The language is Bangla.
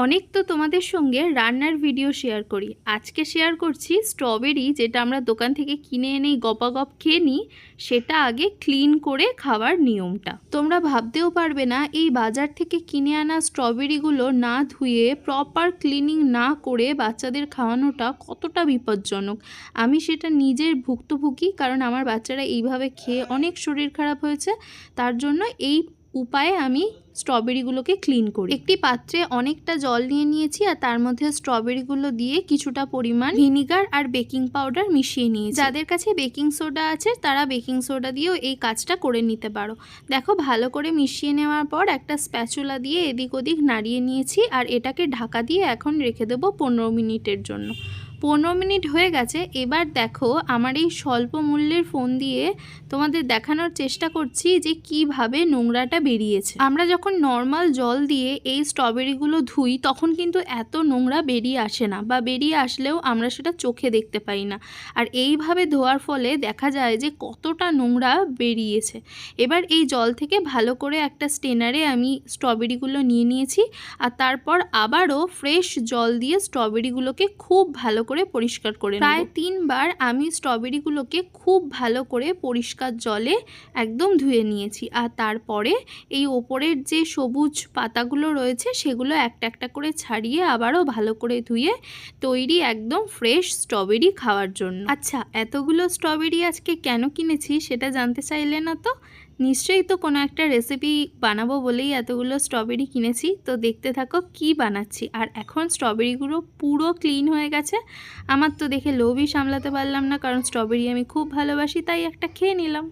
অনেক তো তোমাদের সঙ্গে রান্নার ভিডিও শেয়ার করি। আজকে শেয়ার করছি স্ট্রবেরি, যেটা আমরা দোকান থেকে কিনে এনেই গপাগপ খেয়ে নিই, সেটা আগে ক্লিন করে খাওয়ার নিয়মটা। তোমরা ভাবতেও পারবে না এই বাজার থেকে কিনে আনা স্ট্রবেরিগুলো না ধুয়ে প্রপার ক্লিনিং না করে বাচ্চাদের খাওয়ানোটা কতটা বিপজ্জনক। আমি সেটা নিজের ভুক্তভোগী, কারণ আমার বাচ্চারা এইভাবে খেয়ে অনেক শরীর খারাপ হয়েছে। তার জন্য এই উপায়ে আমি স্ট্রবেরিগুলোকে ক্লিন করি। একটি পাত্রে অনেকটা জল নিয়ে নিয়েছি আর তার মধ্যে স্ট্রবেরিগুলো দিয়ে কিছুটা পরিমাণ ভিনিগার আর বেকিং পাউডার মিশিয়ে নিয়েছি। যাদের কাছে বেকিং সোডা আছে তারা বেকিং সোডা দিয়েও এই কাজটা করে নিতে পারো। দেখো, ভালো করে মিশিয়ে নেওয়ার পর একটা স্প্যাচুলা দিয়ে এদিক ওদিক নাড়িয়ে নিয়েছি আর এটাকে ঢাকা দিয়ে এখন রেখে দেবো 15 মিনিটের জন্য। 15 মিনিট হয়ে গেছে। এবার দেখো, আমার এই স্বল্প মূল্যের ফোন দিয়ে তোমাদের দেখানোর চেষ্টা করছি যে কিভাবে নোংরাটা বেরিয়েছে। আমরা যখন নর্মাল জল দিয়ে এই স্ট্রবেরিগুলো ধুই তখন কিন্তু এত নোংরা বেরিয়ে আসে না, বা বেরিয়ে আসলেও আমরা সেটা চোখে দেখতে পাই না। আর এইভাবে ধোয়ার ফলে দেখা যায় যে কতটা নোংরা বেরিয়েছে। এবার এই জল থেকে ভালো করে একটা স্টেনারে আমি স্ট্রবেরিগুলো নিয়ে নিয়েছি আর তারপর আবারও ফ্রেশ জল দিয়ে স্ট্রবেরিগুলোকে খুব ভালো করে পরিষ্কার করে নেব। প্রায় 3 বার আমি স্ট্রবেরিগুলোকে খুব ভালো করে পরিষ্কার জলে একদম ধুয়ে নিয়েছি। আর তারপরে এই ওপরের যে সবুজ পাতাগুলো রয়েছে সেগুলো একটা একটা করে ছাড়িয়ে আবারও ভালো করে ধুয়ে তৈরি একদম ফ্রেশ স্ট্রবেরি খাওয়ার জন্য। আচ্ছা, এতগুলো স্ট্রবেরি আজকে কেন কিনেছি সেটা জানতে চাইলে না তো? নিশ্চয়ই তো কোনো একটা রেসিপি বানাবো বলেই এতগুলো স্ট্রবেরি কিনেছি। তো দেখতে থাকো কি বানাচ্ছি। আর এখন স্ট্রবেরিগুলো পুরো ক্লিন হয়ে গেছে। আমার তো দেখে লোভই সামলাতে পারলাম না, কারণ স্ট্রবেরি আমি খুব ভালোবাসি, তাই একটা খেয়ে নিলাম।